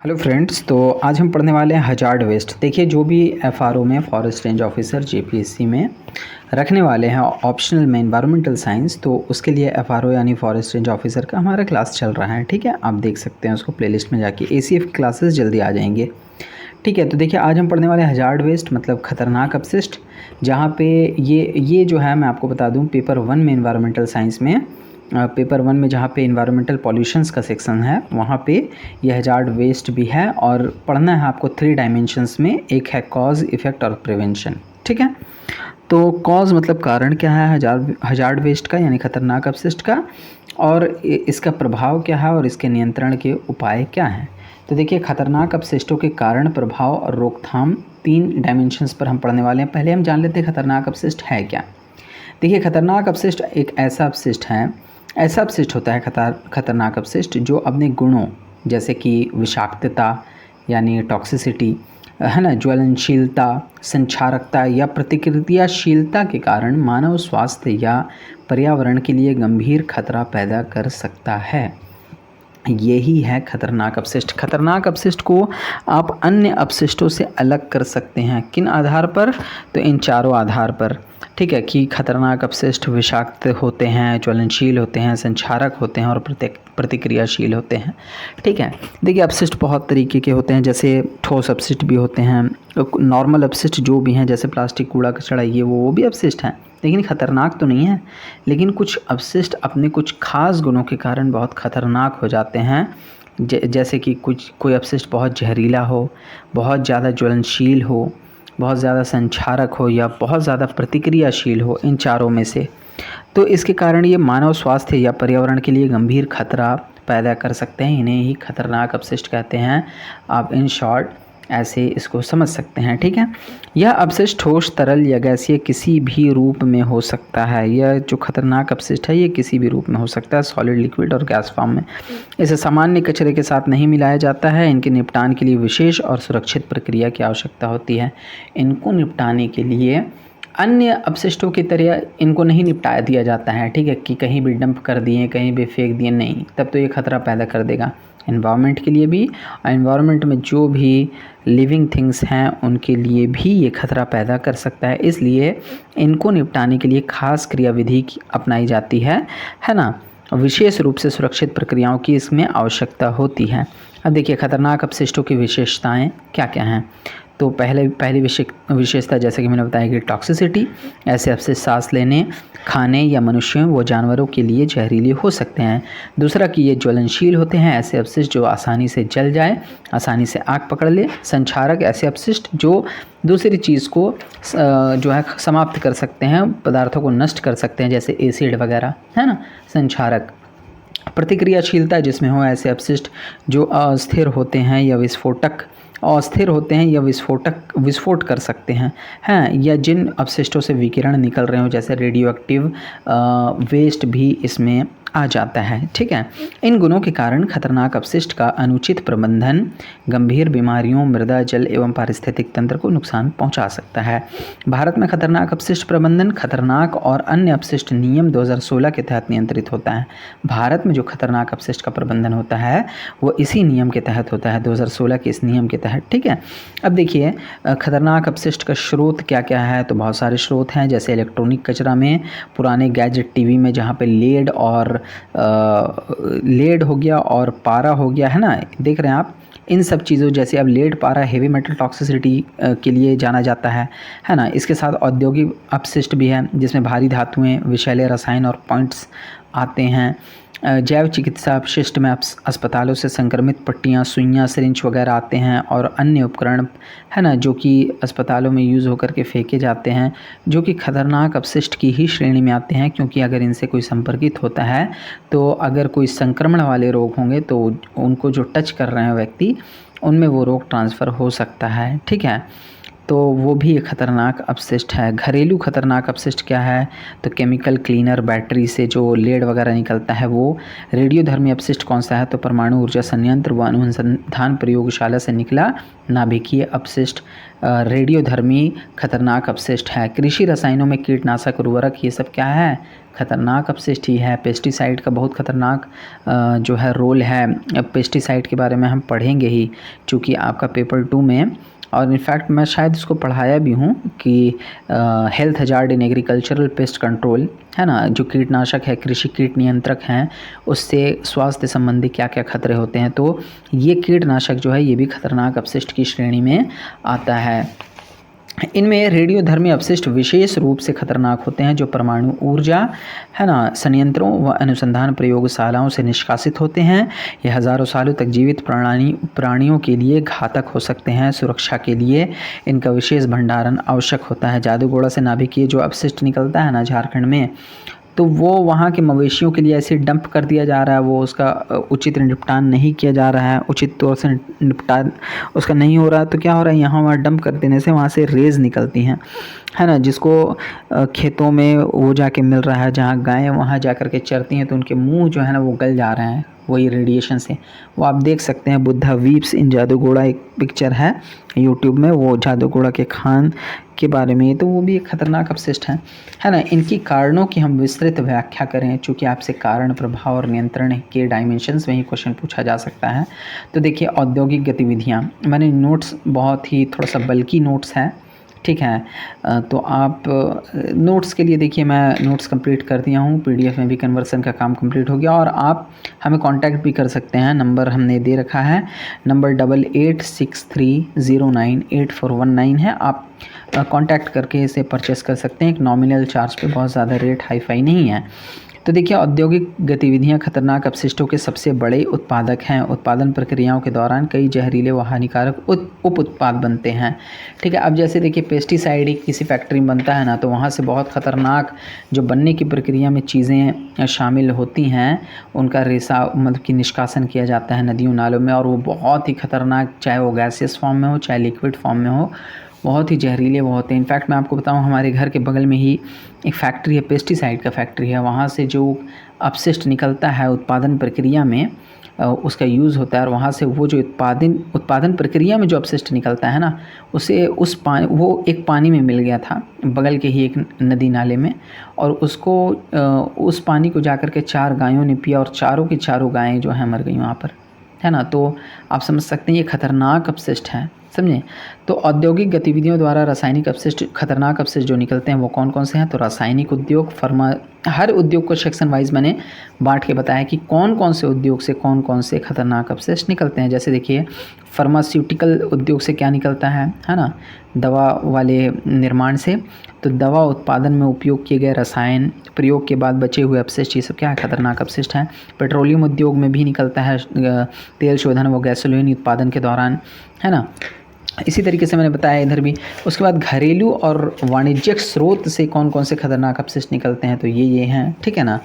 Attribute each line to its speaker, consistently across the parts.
Speaker 1: Hello friends, तो आज हम पढ़ने वाले हैं हजार्ड वेस्ट। देखिए, जो भी एफआरओ में फॉरेस्ट रेंज ऑफिसर जेपीएससी में रखने वाले हैं ऑप्शनल में एनवायरमेंटल साइंस, तो उसके लिए एफआरओ यानी फॉरेस्ट रेंज ऑफिसर का हमारा क्लास चल रहा है। ठीक है, आप देख सकते हैं उसको प्लेलिस्ट में जाके। एसीएफ की क्लासेस जल्दी आ जाएंगे। ठीक है, तो देखिए आज हम पढ़ने वाले हैं हजार्ड वेस्ट मतलब खतरनाक अपशिष्ट, जहाँ पे ये जो है मैं आपको बता दूँ पेपर 1 में एनवायरमेंटल साइंस में पेपर 1 में जहाँ पे इन्वायरमेंटल पॉल्यूशंस का सेक्शन है वहाँ पे ये हजार्ड वेस्ट भी है। और पढ़ना है आपको 3 डायमेंशंस में, एक है कॉज, इफ़ेक्ट और प्रिवेंशन। ठीक है, तो कॉज मतलब कारण क्या है हजार्ड वेस्ट का यानी खतरनाक अपशिष्ट का, और इसका प्रभाव क्या है और इसके नियंत्रण के उपाय क्या हैं। तो देखिए, खतरनाक अपशिष्टों के कारण, प्रभाव और रोकथाम 3 डायमेंशंस पर हम पढ़ने वाले हैं। पहले हम जान लेते हैं खतरनाक अपशिष्ट है क्या। देखिए, खतरनाक अपशिष्ट एक ऐसा अपशिष्ट होता है खतरनाक अपशिष्ट जो अपने गुणों जैसे कि विषाक्तता यानी टॉक्सिसिटी है ना, ज्वलनशीलता, संक्षारकता या प्रतिक्रियाशीलता के कारण मानव स्वास्थ्य या पर्यावरण के लिए गंभीर खतरा पैदा कर सकता है। यही है खतरनाक अपशिष्ट। खतरनाक अपशिष्ट को आप अन्य अपशिष्टों से अलग कर सकते हैं। किन आधार पर? तो इन चारों आधार पर। ठीक है, कि खतरनाक अपशिष्ट विषाक्त होते हैं, ज्वलनशील होते हैं, संक्षारक होते हैं और प्रतिक्रियाशील होते हैं। ठीक है, देखिए अपशिष्ट बहुत तरीके के होते हैं, जैसे ठोस अपशिष्ट भी होते हैं, नॉर्मल अपशिष्ट जो भी हैं जैसे प्लास्टिक, कूड़ा कचरा, ये वो भी अपशिष्ट हैं, लेकिन खतरनाक तो नहीं है। लेकिन कुछ अपशिष्ट अपने कुछ खास गुणों के कारण बहुत खतरनाक हो जाते हैं। जैसे कि कोई अपशिष्ट बहुत जहरीला हो, बहुत ज़्यादा ज्वलनशील हो, बहुत ज़्यादा संक्षारक हो या बहुत ज़्यादा प्रतिक्रियाशील हो, इन चारों में से। तो इसके कारण ये मानव स्वास्थ्य या पर्यावरण के लिए गंभीर खतरा पैदा कर सकते हैं। इन्हें ही खतरनाक अपशिष्ट कहते हैं। आप इन शॉर्ट ऐसे इसको समझ सकते हैं। ठीक है, यह अपशिष्ट ठोस, तरल या गैसीय किसी भी रूप में हो सकता है। यह जो खतरनाक अपशिष्ट है ये किसी भी रूप में हो सकता है, सॉलिड, लिक्विड और गैस फॉर्म में। इसे सामान्य कचरे के साथ नहीं मिलाया जाता है। इनके निपटान के लिए विशेष और सुरक्षित प्रक्रिया की आवश्यकता होती है। इनको निपटाने के लिए अन्य अपशिष्टों की तरह इनको नहीं निपटा दिया जाता है। ठीक है, कि कहीं भी डंप कर दिए, कहीं भी फेंक दिए, नहीं, तब तो ये खतरा पैदा कर देगा एनवायरनमेंट के लिए भी, और एनवायरनमेंट में जो भी लिविंग थिंग्स हैं उनके लिए भी ये खतरा पैदा कर सकता है। इसलिए इनको निपटाने के लिए खास क्रियाविधि अपनाई जाती है ना। विशेष रूप से सुरक्षित प्रक्रियाओं की इसमें आवश्यकता होती है। अब देखिए खतरनाक अपशिष्टों की विशेषताएं क्या क्या हैं। तो पहली विशेषता जैसे कि मैंने बताया कि टॉक्सिसिटी, ऐसे अपशिष्ट सांस लेने, खाने या मनुष्यों व जानवरों के लिए जहरीले हो सकते हैं। दूसरा कि ये ज्वलनशील होते हैं, ऐसे अपशिष्ट जो आसानी से जल जाए, आसानी से आग पकड़ ले। संक्षारक, ऐसे अपशिष्ट जो दूसरी चीज़ को जो है समाप्त कर सकते हैं, पदार्थों को नष्ट कर सकते हैं, जैसे एसिड वगैरह, है ना, संक्षारक। प्रतिक्रियाशीलता जिसमें हो, ऐसे अपशिष्ट जो अस्थिर होते हैं या विस्फोट कर सकते हैं या जिन अपशिष्टों से विकिरण निकल रहे हो, जैसे रेडियो एक्टिव वेस्ट भी इसमें आ जाता है। ठीक है, इन गुणों के कारण खतरनाक अपशिष्ट का अनुचित प्रबंधन गंभीर बीमारियों, मृदा, जल एवं पारिस्थितिक तंत्र को नुकसान पहुंचा सकता है। भारत में खतरनाक अपशिष्ट प्रबंधन खतरनाक और अन्य अपशिष्ट नियम 2016 के तहत नियंत्रित होता है। भारत में जो खतरनाक अपशिष्ट का प्रबंधन होता है वो इसी नियम के तहत होता है, 2016 के इस नियम के तहत। ठीक है, अब देखिए खतरनाक अपशिष्ट का स्रोत क्या क्या है। तो बहुत सारे स्रोत हैं, जैसे इलेक्ट्रॉनिक कचरा में, पुराने गैजेट, टीवी में जहाँ पे लेड हो गया और पारा हो गया, है ना, देख रहे हैं आप। इन सब चीज़ों जैसे अब लेड, पारा हेवी मेटल टॉक्सिसिटी के लिए जाना जाता है ना। इसके साथ औद्योगिक अपशिष्ट भी है जिसमें भारी धातुएं, विषैले रसायन और पॉइंट्स आते हैं। जैव चिकित्सा अपशिष्ट में अस्पतालों से संक्रमित पट्टियाँ, सुइयाँ, सिरिंज वगैरह आते हैं, और अन्य उपकरण, है ना, जो कि अस्पतालों में यूज़ होकर के फेंके जाते हैं, जो कि खतरनाक अपशिष्ट की ही श्रेणी में आते हैं, क्योंकि अगर इनसे कोई संपर्कित होता है तो अगर कोई संक्रमण वाले रोग होंगे तो उनको जो टच कर रहे हैं व्यक्ति, उनमें वो रोग ट्रांसफ़र हो सकता है। ठीक है, तो वो भी एक खतरनाक अपशिष्ट है। घरेलू खतरनाक अपशिष्ट क्या है, तो केमिकल क्लीनर, बैटरी से जो लेड वगैरह निकलता है वो। रेडियोधर्मी अपशिष्ट कौन सा है, तो परमाणु ऊर्जा संयंत्र व अनुसंधान प्रयोगशाला से निकला नाभिकीय अपशिष्ट रेडियोधर्मी खतरनाक अपशिष्ट है। कृषि रसायनों में कीटनाशक, उर्वरक, ये सब क्या है, खतरनाक अपशिष्ट ही है। पेस्टिसाइड का बहुत खतरनाक जो है रोल है। पेस्टिसाइड के बारे में हम पढ़ेंगे ही, चूँकि आपका पेपर 2 में, और इनफैक्ट मैं शायद इसको पढ़ाया भी हूँ कि health hazard in agricultural pest control, है ना, जो कीटनाशक है, कृषि कीट नियंत्रक हैं, उससे स्वास्थ्य संबंधी क्या क्या खतरे होते हैं। तो ये कीटनाशक जो है ये भी खतरनाक अपशिष्ट की श्रेणी में आता है। इनमें रेडियोधर्मी अपशिष्ट विशेष रूप से खतरनाक होते हैं जो परमाणु ऊर्जा, है ना, संयंत्रों व अनुसंधान प्रयोगशालाओं से निष्कासित होते हैं। ये हज़ारों सालों तक जीवित प्राणियों के लिए घातक हो सकते हैं। सुरक्षा के लिए इनका विशेष भंडारण आवश्यक होता है। जादूगोड़ा से नाभिकीय जो अपशिष्ट निकलता है ना झारखंड में, तो वो वहाँ के मवेशियों के लिए ऐसे डंप कर दिया जा रहा है, वो उसका उचित निपटान नहीं किया जा रहा है, उचित तौर से निपटान उसका नहीं हो रहा है। तो क्या हो रहा है, यहाँ वहाँ डंप कर देने से वहाँ से रेज़ निकलती हैं, है ना, जिसको खेतों में वो जाके मिल रहा है, जहाँ गायें वहाँ जा कर के चरती हैं तो उनके मुंह जो है ना वो गल जा रहे हैं वही रेडिएशन से। वो आप देख सकते हैं, बुद्धा वीप्स इन जादूगोड़ा एक पिक्चर है यूट्यूब में, वो जादूगोड़ा के खान के बारे में, तो वो भी एक खतरनाक अपशिष्ट है ना। इनकी कारणों की हम विस्तृत व्याख्या करें, चूँकि आपसे कारण, प्रभाव और नियंत्रण के डायमेंशंस में ही क्वेश्चन पूछा जा सकता है। तो देखिए, औद्योगिक गतिविधियाँ, मैंने नोट्स बहुत ही थोड़ा सा बल्कि नोट्स है, ठीक है, तो आप नोट्स के लिए देखिए मैं नोट्स कंप्लीट कर दिया हूँ, पीडीएफ में भी कन्वर्सन का काम कंप्लीट हो गया। और आप हमें कांटेक्ट भी कर सकते हैं, नंबर हमने दे रखा है, नंबर 8863098419 है। आप कांटेक्ट करके इसे परचेस कर सकते हैं, एक नॉमिनल चार्ज पे, बहुत ज़्यादा रेट हाई फाई नहीं है। तो देखिए, औद्योगिक गतिविधियां खतरनाक अपशिष्टों के सबसे बड़े उत्पादक हैं। उत्पादन प्रक्रियाओं के दौरान कई जहरीले व हानिकारक उप उत्पाद बनते हैं, ठीक है। अब जैसे देखिए, पेस्टिसाइड ही किसी फैक्ट्री में बनता है ना, तो वहाँ से बहुत ख़तरनाक जो बनने की प्रक्रिया में चीज़ें शामिल होती हैं, उनका रेसा मतलब कि निष्कासन किया जाता है नदियों नालों में, और वो बहुत ही ख़तरनाक, चाहे वो गैसियस फॉर्म में हो चाहे लिक्विड फॉर्म में हो, बहुत ही जहरीले वो होते हैं। इनफैक्ट मैं आपको बताऊं, हमारे घर के बगल में ही एक फैक्ट्री है, पेस्टिसाइड का फैक्ट्री है। वहाँ से जो अपशिष्ट निकलता है उत्पादन प्रक्रिया में, उसका यूज़ होता है, और वहाँ से वो जो उत्पादन प्रक्रिया में जो अपशिष्ट निकलता है ना, उसे वो एक पानी में मिल गया था बगल के ही एक नदी नाले में, और उसको उस पानी को जाकर के 4 गायों ने पिया, और चारों की चारों गायें जो हैं मर गई वहाँ पर, है ना। तो आप समझ सकते हैं ये खतरनाक अपशिष्ट है, समझें। तो औद्योगिक गतिविधियों द्वारा रासायनिक अपशिष्ट, खतरनाक अपशिष्ट जो निकलते हैं वो कौन कौन से हैं, तो रासायनिक उद्योग, हर उद्योग को सेक्शन वाइज मैंने बांट के बताया कि कौन कौन से उद्योग से कौन कौन से खतरनाक अपशिष्ट निकलते हैं। जैसे देखिए, फार्मास्यूटिकल उद्योग से क्या निकलता है ना, दवा वाले निर्माण से, तो दवा उत्पादन में उपयोग किए गए रसायन, प्रयोग के बाद बचे हुए अपशिष्ट, ये सब क्या है, खतरनाक अपशिष्ट हैं। पेट्रोलियम उद्योग में भी निकलता है तेल शोधन व गैसोलीन उत्पादन के दौरान, है ना। इसी तरीके से मैंने बताया इधर भी। उसके बाद घरेलू और वाणिज्यिक स्रोत से कौन कौन से खतरनाक अपशिष्ट निकलते हैं, तो ये हैं, ठीक है ना।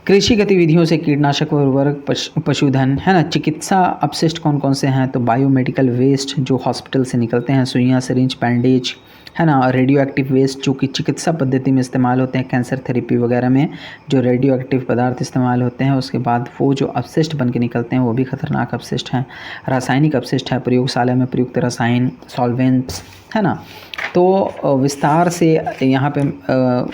Speaker 1: कृषि गतिविधियों से कीटनाशक और उर्वरक, पशुधन, है ना। चिकित्सा अपशिष्ट कौन कौन से हैं, तो बायोमेडिकल वेस्ट जो हॉस्पिटल से निकलते हैं, सुइयाँ, सिरिंज, बैंडेज, है ना। रेडियो एक्टिव वेस्ट जो कि चिकित्सा पद्धति में इस्तेमाल होते हैं, कैंसर थेरेपी वगैरह में जो रेडियो एक्टिव पदार्थ इस्तेमाल होते हैं, उसके बाद वो जो अपशिष्ट बन के निकलते हैं वो भी खतरनाक अपशिष्ट हैं। रासायनिक अपशिष्ट है, प्रयोगशाला में प्रयुक्त रसायन, सॉल्वेंट्स, है ना। तो विस्तार से यहाँ पे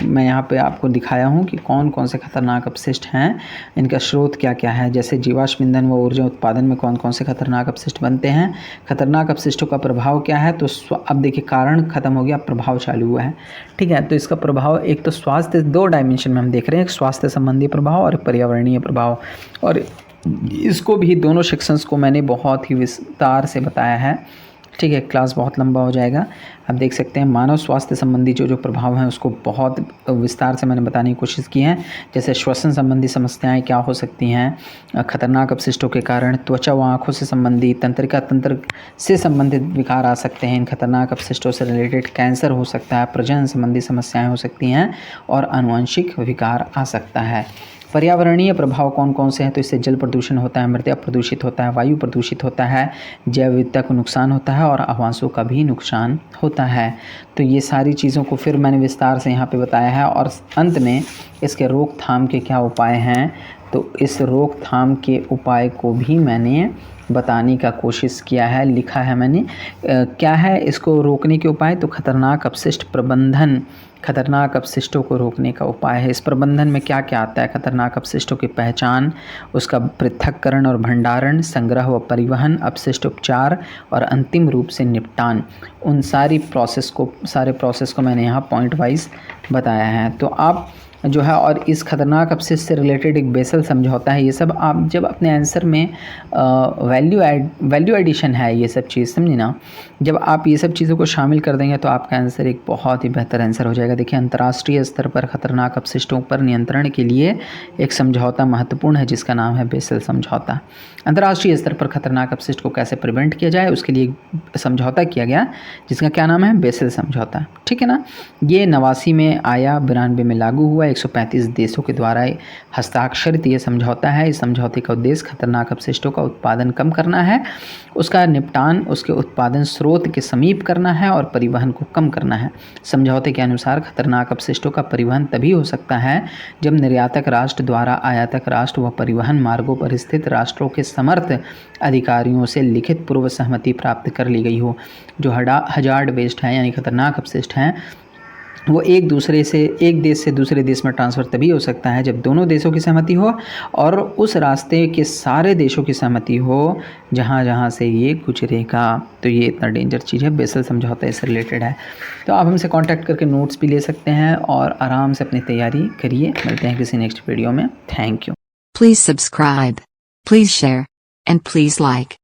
Speaker 1: मैं यहाँ पे आपको दिखाया हूँ कि कौन कौन से खतरनाक अपशिष्ट हैं, इनका स्रोत क्या क्या है। जैसे जीवाश्म ईंधन व ऊर्जा उत्पादन में कौन कौन से खतरनाक अपशिष्ट बनते हैं, खतरनाक अपशिष्टों का प्रभाव क्या है। तो अब देखिए, कारण खत्म हो गया, प्रभाव चालू हुआ है, ठीक है। तो इसका प्रभाव एक तो स्वास्थ्य, 2 डायमेंशन में हम देख रहे हैं, एक स्वास्थ्य संबंधी प्रभाव और पर्यावरणीय प्रभाव, और इसको भी दोनों सेक्शंस को मैंने बहुत ही विस्तार से बताया है, ठीक है। क्लास बहुत लंबा हो जाएगा। आप देख सकते हैं मानव स्वास्थ्य संबंधी जो प्रभाव हैं उसको बहुत विस्तार से मैंने बताने की कोशिश की है। जैसे श्वसन संबंधी समस्याएं क्या हो सकती हैं खतरनाक अपशिष्टों के कारण, त्वचा व आँखों से संबंधी, तंत्रिका तंत्र से संबंधित विकार आ सकते हैं इन खतरनाक अपशिष्टों से रिलेटेड, कैंसर हो सकता है, प्रजनन संबंधी समस्याएँ हो सकती हैं, और आनुवंशिक विकार आ सकता है। पर्यावरणीय प्रभाव कौन कौन से हैं, तो इससे जल प्रदूषण होता है, मृदा प्रदूषित होता है, वायु प्रदूषित होता है, जैव विविधता को नुकसान होता है और आवासों का भी नुकसान होता है। तो ये सारी चीज़ों को फिर मैंने विस्तार से यहाँ पे बताया है। और अंत में इसके रोकथाम के क्या उपाय हैं, तो इस रोकथाम के उपाय को भी मैंने बताने का कोशिश किया है, लिखा है मैंने। क्या है इसको रोकने के उपाय, तो खतरनाक अपशिष्ट प्रबंधन, खतरनाक अपशिष्टों को रोकने का उपाय है। इस प्रबंधन में क्या क्या आता है, खतरनाक अपशिष्टों की पहचान, उसका पृथक्करण और भंडारण, संग्रह व परिवहन, अपशिष्ट उपचार और अंतिम रूप से निपटान। उन सारे प्रोसेस को मैंने यहाँ पॉइंट वाइज बताया है। तो आप जो है, और इस खतरनाक अपशिष्ट से रिलेटेड एक बेसल समझौता है। ये सब आप जब अपने आंसर में वैल्यू एडिशन है, ये सब चीज़ समझी ना, जब आप ये सब चीज़ों को शामिल कर देंगे तो आपका आंसर एक बहुत ही बेहतर आंसर हो जाएगा। देखिए, अंतर्राष्ट्रीय स्तर पर खतरनाक अपशिष्टों पर नियंत्रण के लिए एक समझौता महत्वपूर्ण है जिसका नाम है बेसल समझौता। अंतर्राष्ट्रीय स्तर पर खतरनाक अपशिष्ट को कैसे प्रिवेंट किया जाए उसके लिए एक समझौता किया गया जिसका क्या नाम है, बेसल समझौता। ठीक है ना। ये 89 में आया, 92 में लागू हुआ, 135 देशों के द्वारा हस्ताक्षरित ये समझौता है। इस समझौते का उद्देश्य खतरनाक अपशिष्टों का उत्पादन कम करना है, उसका निपटान उसके उत्पादन स्रोत के समीप करना है और परिवहन को कम करना है। समझौते के अनुसार खतरनाक अपशिष्टों का परिवहन तभी हो सकता है जब निर्यातक राष्ट्र द्वारा आयातक राष्ट्र व परिवहन मार्गों पर स्थित राष्ट्रों के समर्थ अधिकारियों से लिखित पूर्व सहमति प्राप्त कर ली गई हो। जो हजार्ड वेस्ट है यानी खतरनाक अपशिष्ट हैं, वो एक देश से दूसरे देश में ट्रांसफ़र तभी हो सकता है जब दोनों देशों की सहमति हो और उस रास्ते के सारे देशों की सहमति हो जहाँ जहाँ से ये गुजरेगा। तो ये इतना डेंजर चीज़ है, बेसल समझौता इससे रिलेटेड है। तो आप हमसे कांटेक्ट करके नोट्स भी ले सकते हैं और आराम से अपनी तैयारी करिए। मिलते हैं किसी नेक्स्ट वीडियो में। Thank you.
Speaker 2: Please subscribe, please share, and please like.